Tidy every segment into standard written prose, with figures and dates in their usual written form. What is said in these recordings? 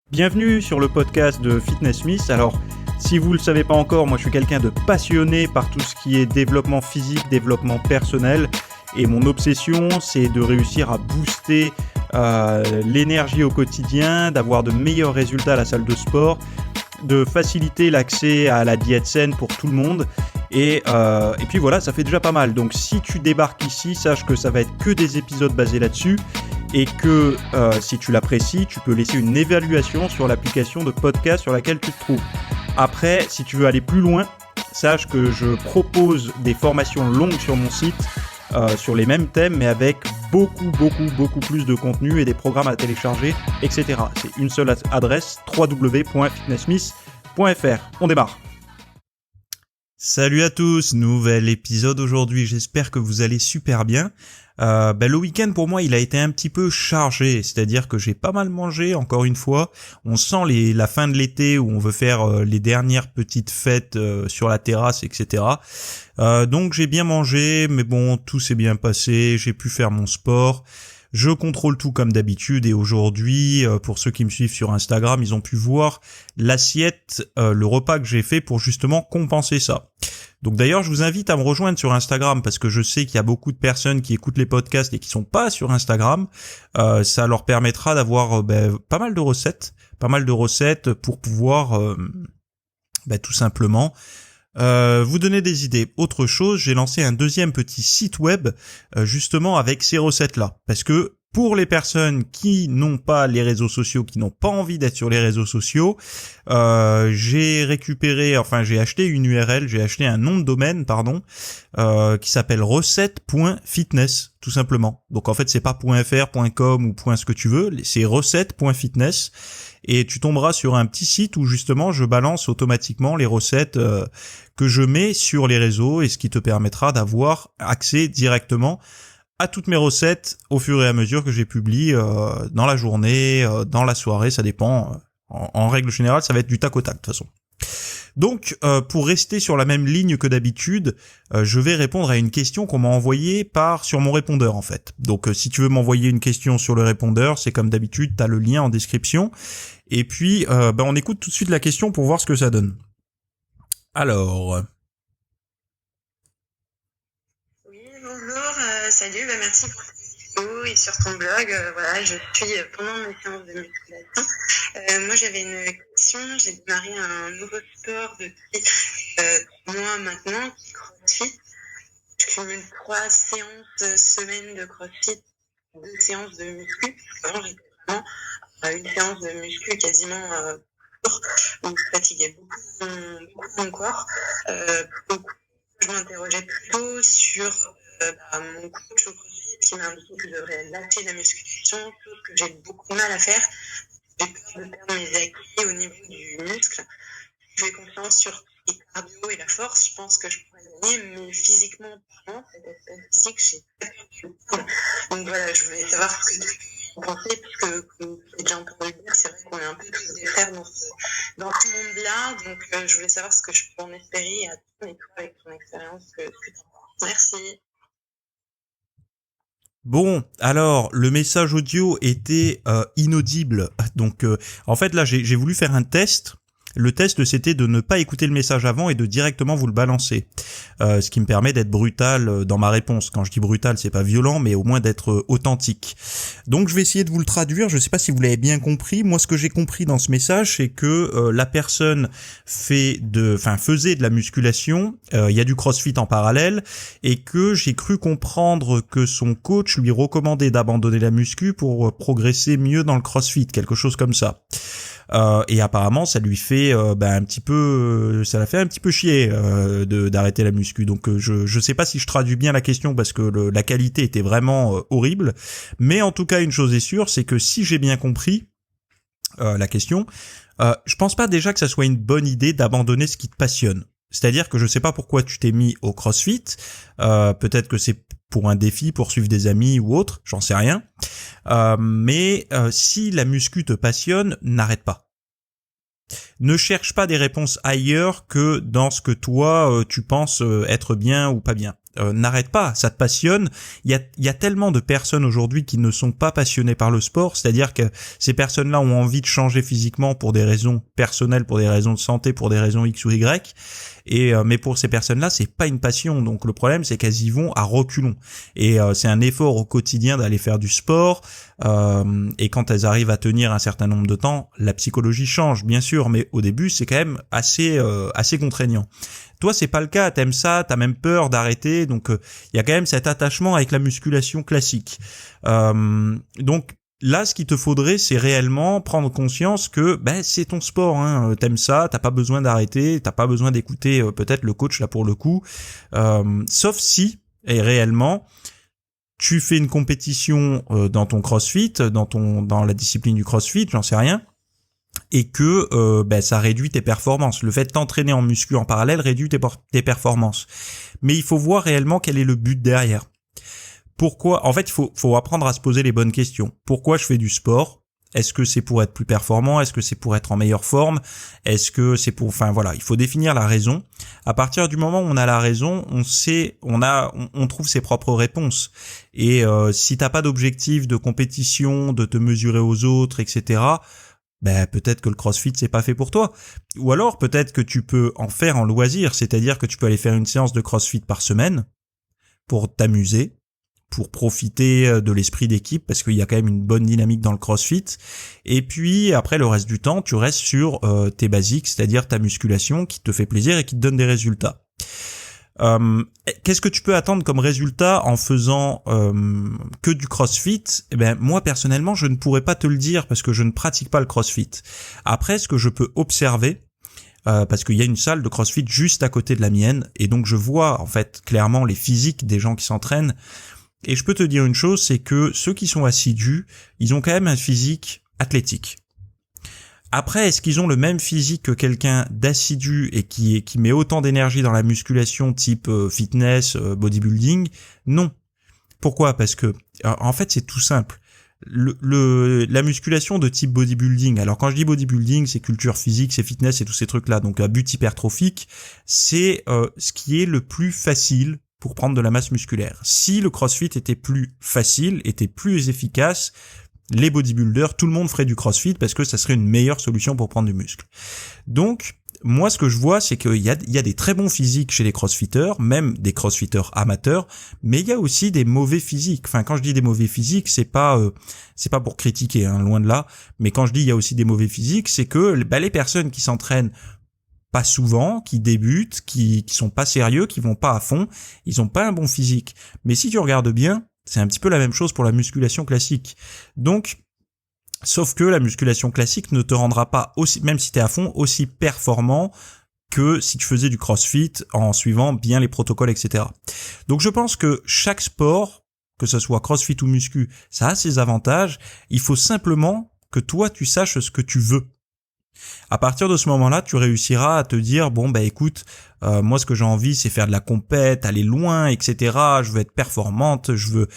Bienvenue sur le podcast de Fitness Smith. Alors, si vous ne le savez pas encore, moi je suis quelqu'un de passionné par tout ce qui est développement physique, développement personnel. Et mon obsession, c'est de réussir à booster l'énergie au quotidien, d'avoir de meilleurs résultats à la salle de sport, de faciliter l'accès à la diète saine pour tout le monde. Et puis voilà, ça fait déjà pas mal. Donc si tu débarques ici, sache que ça va être que des épisodes basés là-dessus. Et que si tu l'apprécies, tu peux laisser une évaluation sur l'application de podcast sur laquelle tu te trouves. Après, si tu veux aller plus loin, sache que je propose des formations longues sur mon site sur les mêmes thèmes, mais avec beaucoup plus de contenu et des programmes à télécharger, etc. C'est une seule adresse, www.fitnesssmith.fr. On démarre. Salut à tous, nouvel épisode aujourd'hui, j'espère que vous allez super bien. Le week-end pour moi il a été un petit peu chargé, c'est-à-dire que j'ai pas mal mangé encore une fois. On sent la fin de l'été où on veut faire les dernières petites fêtes sur la terrasse, etc. Donc j'ai bien mangé, mais bon, tout s'est bien passé, j'ai pu faire mon sport. Je contrôle tout comme d'habitude et aujourd'hui, pour ceux qui me suivent sur Instagram, ils ont pu voir l'assiette, le repas que j'ai fait pour justement compenser ça. Donc d'ailleurs, je vous invite à me rejoindre sur Instagram parce que je sais qu'il y a beaucoup de personnes qui écoutent les podcasts et qui sont pas sur Instagram. Ça leur permettra d'avoir pas mal de recettes pour pouvoir tout simplement vous donner des idées. Autre chose, j'ai lancé un deuxième petit site web justement avec ces recettes-là. Parce que pour les personnes qui n'ont pas les réseaux sociaux, qui n'ont pas envie d'être sur les réseaux sociaux, j'ai acheté une URL, j'ai acheté un nom de domaine, qui s'appelle recette.fitness, tout simplement. Donc en fait, c'est pas .fr, .com ou .ce que tu veux, c'est recette.fitness. Et tu tomberas sur un petit site où justement je balance automatiquement les recettes que je mets sur les réseaux et ce qui te permettra d'avoir accès directement à toutes mes recettes au fur et à mesure que je les publie dans la journée, dans la soirée, ça dépend. En règle générale, ça va être du tac au tac de toute façon. Donc, pour rester sur la même ligne que d'habitude, je vais répondre à une question qu'on m'a envoyée sur mon répondeur en fait. Donc, si tu veux m'envoyer une question sur le répondeur, c'est comme d'habitude, t'as le lien en description. Et puis, on écoute tout de suite la question pour voir ce que ça donne. Alors... Oui, bonjour, salut, merci pour ta vidéo et sur ton blog. Je suis pendant mes séances de musculation. Moi, j'avais une question, j'ai démarré un nouveau sport depuis 3 mois maintenant, qui est CrossFit. Je cumule 3 séances semaine de CrossFit, 2 séances de muscu. Avant, j'étais vraiment une séance de muscu quasiment donc je fatiguais beaucoup mon corps. Je m'interrogeais plutôt sur mon coach au CrossFit qui m'a indiqué que je devrais lâcher la musculation, chose que j'ai beaucoup de mal à faire. J'ai peur de perdre mes acquis au niveau du muscle. Je fais confiance sur le cardio et la force. Je pense que je pourrais gagner, mais physiquement parlant, cet aspect physique, j'ai très peur de le perdre. Donc voilà, je voulais savoir ce que tu pensais, parce que comme j'ai déjà entendu dire, c'est vrai qu'on est un peu tous des frères dans ce monde-là. Donc je voulais savoir ce que je peux en espérer à toi et toi avec ton expérience que tu as. Merci. Bon, alors le message audio était inaudible. Donc en fait là j'ai voulu faire un test. Le test c'était de ne pas écouter le message avant et de directement vous le balancer. Ce qui me permet d'être brutal dans ma réponse. Quand je dis brutal, c'est pas violent, mais au moins d'être authentique. Donc je vais essayer de vous le traduire. Je sais pas si vous l'avez bien compris. Moi, ce que j'ai compris dans ce message, c'est que la personne faisait de la musculation. Il y a du CrossFit en parallèle et que j'ai cru comprendre que son coach lui recommandait d'abandonner la muscu pour progresser mieux dans le CrossFit, quelque chose comme ça. Et apparemment ça lui fait ça l'a fait un petit peu chier d'arrêter la muscu. Donc je sais pas si je traduis bien la question parce que la qualité était vraiment horrible, mais en tout cas une chose est sûre, c'est que si j'ai bien compris la question, je pense pas déjà que ça soit une bonne idée d'abandonner ce qui te passionne. C'est-à-dire que je sais pas pourquoi tu t'es mis au CrossFit, peut-être que c'est pour un défi, pour suivre des amis ou autre, j'en sais rien. Mais si la muscu te passionne, n'arrête pas. Ne cherche pas des réponses ailleurs que dans ce que toi tu penses être bien ou pas bien. n'arrête pas, ça te passionne. Il y a tellement de personnes aujourd'hui qui ne sont pas passionnées par le sport, c'est-à-dire que ces personnes-là ont envie de changer physiquement pour des raisons personnelles, pour des raisons de santé, pour des raisons X ou Y. Mais pour ces personnes-là, c'est pas une passion. Donc le problème, c'est qu'elles y vont à reculons. Et c'est un effort au quotidien d'aller faire du sport. Et quand elles arrivent à tenir un certain nombre de temps, la psychologie change, bien sûr. Mais au début, c'est quand même assez contraignant. Toi, c'est pas le cas. T'aimes ça, t'as même peur d'arrêter. Donc il y a quand même cet attachement avec la musculation classique. Donc là, ce qu'il te faudrait, c'est réellement prendre conscience que c'est ton sport, hein. T'aimes ça, t'as pas besoin d'arrêter, t'as pas besoin d'écouter peut-être le coach là pour le coup. Sauf si, et réellement, tu fais une compétition dans ton CrossFit, dans la discipline du CrossFit, j'en sais rien, et que ça réduit tes performances. Le fait de t'entraîner en muscu en parallèle réduit tes performances. Mais il faut voir réellement quel est le but derrière. Pourquoi? En fait, il faut apprendre à se poser les bonnes questions. Pourquoi je fais du sport? Est-ce que c'est pour être plus performant? Est-ce que c'est pour être en meilleure forme? Est-ce que c'est pour... Enfin voilà, il faut définir la raison. À partir du moment où on a la raison, on trouve ses propres réponses. Et si t'as pas d'objectif de compétition, de te mesurer aux autres, etc., peut-être que le CrossFit c'est pas fait pour toi. Ou alors peut-être que tu peux en faire en loisir, c'est-à-dire que tu peux aller faire une séance de CrossFit par semaine pour t'amuser, pour profiter de l'esprit d'équipe, parce qu'il y a quand même une bonne dynamique dans le CrossFit. Et puis après, le reste du temps, tu restes sur tes basiques, c'est-à-dire ta musculation qui te fait plaisir et qui te donne des résultats. Qu'est-ce que tu peux attendre comme résultat en faisant que du CrossFit? Moi personnellement, je ne pourrais pas te le dire parce que je ne pratique pas le CrossFit. Après, ce que je peux observer, parce qu'il y a une salle de CrossFit juste à côté de la mienne, et donc je vois en fait clairement les physiques des gens qui s'entraînent. Et je peux te dire une chose, c'est que ceux qui sont assidus, ils ont quand même un physique athlétique. Après, est-ce qu'ils ont le même physique que quelqu'un d'assidu et qui met autant d'énergie dans la musculation type fitness, bodybuilding? Non. Pourquoi? Parce que, en fait, c'est tout simple. La musculation de type bodybuilding, alors quand je dis bodybuilding, c'est culture physique, c'est fitness et tous ces trucs-là, donc à but hypertrophique, c'est ce qui est le plus facile pour prendre de la masse musculaire. Si le CrossFit était plus facile, était plus efficace, les bodybuilders, tout le monde ferait du CrossFit parce que ça serait une meilleure solution pour prendre du muscle. Donc, moi, ce que je vois, c'est qu'il y a des très bons physiques chez les crossfitters, même des crossfitters amateurs, mais il y a aussi des mauvais physiques. Enfin, quand je dis des mauvais physiques, c'est pas pour critiquer, hein, loin de là. Mais quand je dis il y a aussi des mauvais physiques, c'est que les personnes qui s'entraînent pas souvent, qui débutent, qui sont pas sérieux, qui vont pas à fond, ils ont pas un bon physique. Mais si tu regardes bien, c'est un petit peu la même chose pour la musculation classique. Donc, sauf que la musculation classique ne te rendra pas aussi, même si t'es à fond, aussi performant que si tu faisais du CrossFit en suivant bien les protocoles, etc. Donc je pense que chaque sport, que ce soit CrossFit ou muscu, ça a ses avantages. Il faut simplement que toi tu saches ce que tu veux. À partir de ce moment-là, tu réussiras à te dire écoute, moi ce que j'ai envie c'est faire de la compète, aller loin, etc. Je veux être performante, je veux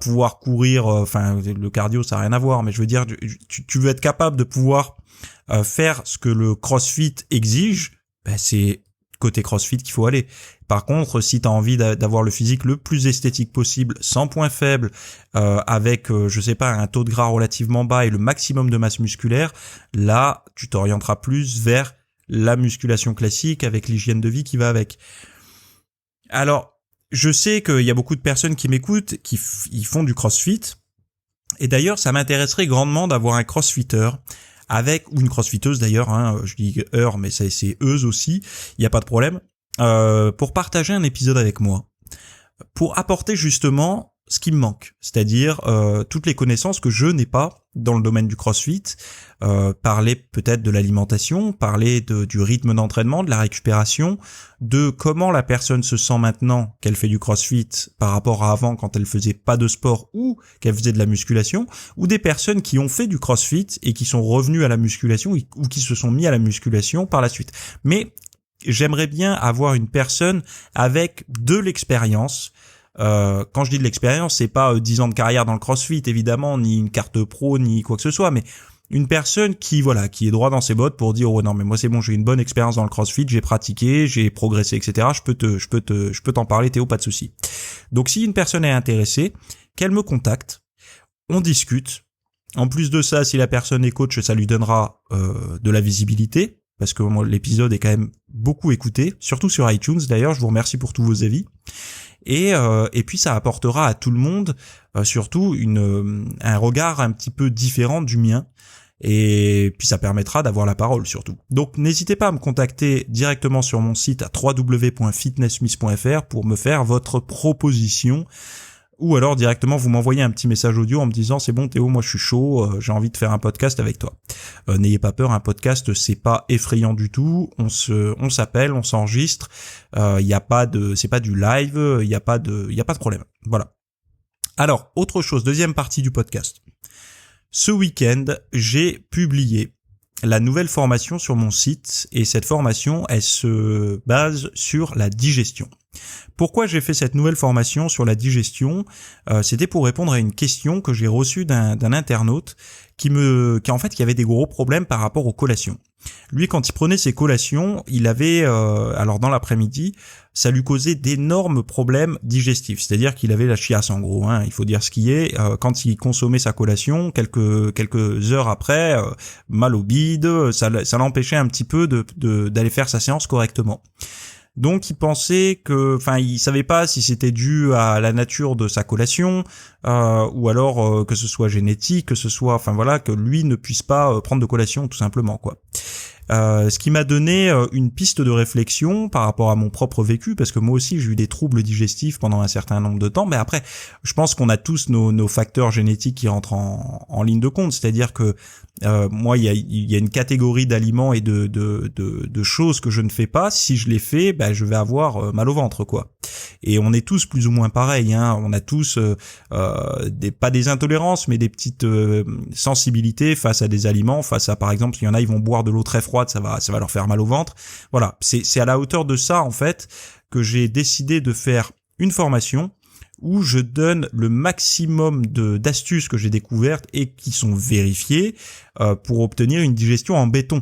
pouvoir courir, le cardio ça n'a rien à voir, mais je veux dire tu veux être capable de pouvoir faire ce que le CrossFit exige, c'est côté CrossFit qu'il faut aller. Par contre, si tu as envie d'avoir le physique le plus esthétique possible, sans point faible, avec un taux de gras relativement bas et le maximum de masse musculaire, là, tu t'orienteras plus vers la musculation classique avec l'hygiène de vie qui va avec. Alors, je sais qu'il y a beaucoup de personnes qui m'écoutent, ils font du CrossFit. Et d'ailleurs, ça m'intéresserait grandement d'avoir un crossfitter ou une crossfiteuse d'ailleurs, hein, je dis heure, mais ça c'est euse aussi, il n'y a pas de problème, pour partager un épisode avec moi, pour apporter justement ce qui me manque, c'est-à-dire toutes les connaissances que je n'ai pas dans le domaine du CrossFit, parler peut-être de l'alimentation, parler du rythme d'entraînement, de la récupération, de comment la personne se sent maintenant qu'elle fait du CrossFit par rapport à avant quand elle faisait pas de sport ou qu'elle faisait de la musculation, ou des personnes qui ont fait du CrossFit et qui sont revenues à la musculation ou qui se sont mis à la musculation par la suite. Mais j'aimerais bien avoir une personne avec de l'expérience. Quand je dis de l'expérience, c'est pas 10 ans de carrière dans le CrossFit évidemment, ni une carte pro, ni quoi que ce soit, mais une personne qui est droit dans ses bottes pour dire non mais moi c'est bon, j'ai une bonne expérience dans le CrossFit, j'ai pratiqué, j'ai progressé, etc. Je peux t'en parler, Théo, pas de souci. Donc si une personne est intéressée, qu'elle me contacte, on discute. En plus de ça, si la personne est coach, ça lui donnera de la visibilité, parce que moi, l'épisode est quand même beaucoup écouté, surtout sur iTunes d'ailleurs. Je vous remercie pour tous vos avis. Et puis ça apportera à tout le monde surtout un regard un petit peu différent du mien. Et puis ça permettra d'avoir la parole surtout. Donc n'hésitez pas à me contacter directement sur mon site à www.fitnesssmith.fr pour me faire votre proposition, ou alors directement vous m'envoyez un petit message audio en me disant c'est bon Théo, moi je suis chaud, j'ai envie de faire un podcast avec toi. N'ayez pas peur, un podcast c'est pas effrayant du tout, on s'appelle, on s'enregistre, c'est pas du live, il y a pas de problème. Voilà. Alors, autre chose, deuxième partie du podcast. Ce week-end, j'ai publié la nouvelle formation sur mon site, et cette formation, elle se base sur la digestion. Pourquoi j'ai fait cette nouvelle formation sur la digestion ? C'était pour répondre à une question que j'ai reçue d'un internaute qui avait des gros problèmes par rapport aux collations. Lui, quand il prenait ses collations, il avait, alors dans l'après-midi, ça lui causait d'énormes problèmes digestifs. C'est-à-dire qu'il avait la chiasse en gros, hein, il faut dire ce qui est. Quand il consommait sa collation, quelques heures après, mal au bide, ça l'empêchait un petit peu d'aller faire sa séance correctement. Donc il pensait il savait pas si c'était dû à la nature de sa collation, ou alors que ce soit génétique, que lui ne puisse pas prendre de collation tout simplement quoi. Ce qui m'a donné une piste de réflexion par rapport à mon propre vécu, parce que moi aussi j'ai eu des troubles digestifs pendant un certain nombre de temps. Mais après, je pense qu'on a tous nos facteurs génétiques qui rentrent en ligne de compte. C'est-à-dire que moi, il y a une catégorie d'aliments et de choses que je ne fais pas. Si je les fais, je vais avoir mal au ventre, quoi. Et on est tous plus ou moins pareils, hein. On a tous pas des intolérances, mais des petites sensibilités face à des aliments, face à, par exemple, il y en a, ils vont boire de l'eau très froide, ça va leur faire mal au ventre. Voilà, c'est à la hauteur de ça en fait que j'ai décidé de faire une formation où je donne le maximum d'astuces que j'ai découvertes et qui sont vérifiées pour obtenir une digestion en béton.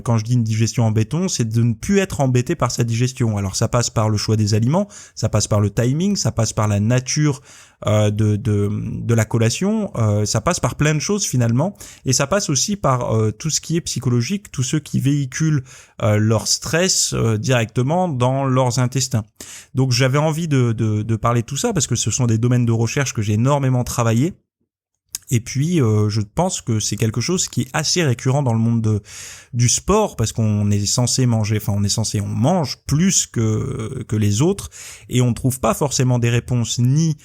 Quand je dis une digestion en béton, c'est de ne plus être embêté par sa digestion. Alors ça passe par le choix des aliments, ça passe par le timing, ça passe par la nature de la collation, ça passe par plein de choses finalement, et ça passe aussi par tout ce qui est psychologique, tous ceux qui véhiculent leur stress directement dans leurs intestins. Donc j'avais envie de parler de tout ça parce que ce sont des domaines de recherche que j'ai énormément travaillé. Et puis, je pense que c'est quelque chose qui est assez récurrent dans le monde du sport, parce qu'on est censé manger, on mange plus que les autres, et on ne trouve pas forcément des réponses ni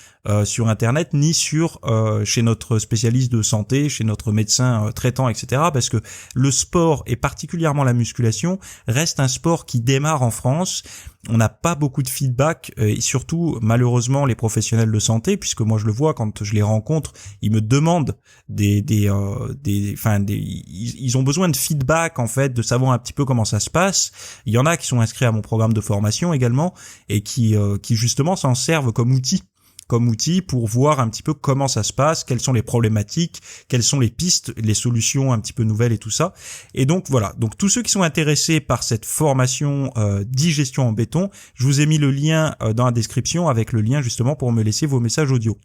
sur Internet, ni chez notre spécialiste de santé, chez notre médecin traitant, etc. Parce que le sport, et particulièrement la musculation, reste un sport qui démarre en France. On n'a pas beaucoup de feedback, et surtout malheureusement les professionnels de santé, puisque moi je le vois quand je les rencontre, ils me demandent ils ont besoin de feedback en fait, de savoir un petit peu comment ça se passe. Il y en a qui sont inscrits à mon programme de formation également et qui justement s'en servent comme outil pour voir un petit peu comment ça se passe, quelles sont les problématiques, quelles sont les pistes, les solutions un petit peu nouvelles et tout ça. Et donc voilà, donc tous ceux qui sont intéressés par cette formation digestion en béton, je vous ai mis le lien dans la description avec le lien justement pour me laisser vos messages audio.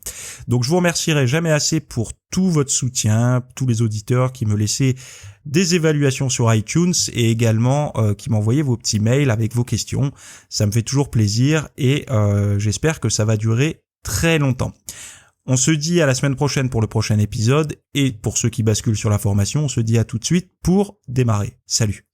Donc je vous remercierai jamais assez pour tout votre soutien, tous les auditeurs qui me laissaient des évaluations sur iTunes et également qui m'envoyaient vos petits mails avec vos questions. Ça me fait toujours plaisir et j'espère que ça va durer très longtemps. On se dit à la semaine prochaine pour le prochain épisode, et pour ceux qui basculent sur la formation, on se dit à tout de suite pour démarrer. Salut.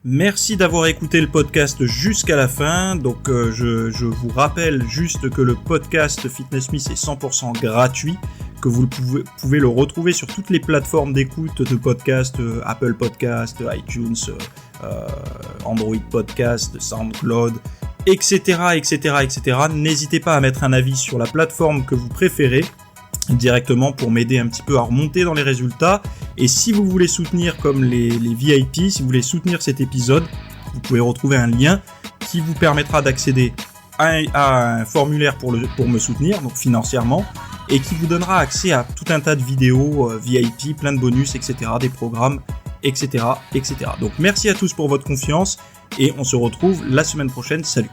Merci d'avoir écouté le podcast jusqu'à la fin. Donc je vous rappelle juste que le podcast Fitness Smith est 100% gratuit, que vous pouvez le retrouver sur toutes les plateformes d'écoute de podcast, Apple Podcast, iTunes, Android Podcast, SoundCloud, etc. N'hésitez pas à mettre un avis sur la plateforme que vous préférez directement pour m'aider un petit peu à remonter dans les résultats. Et si vous voulez soutenir comme les VIP, si vous voulez soutenir cet épisode, vous pouvez retrouver un lien qui vous permettra d'accéder à un formulaire pour me soutenir, donc financièrement, et qui vous donnera accès à tout un tas de vidéos VIP, plein de bonus, etc., des programmes, etc., etc. Donc merci à tous pour votre confiance et on se retrouve la semaine prochaine. Salut!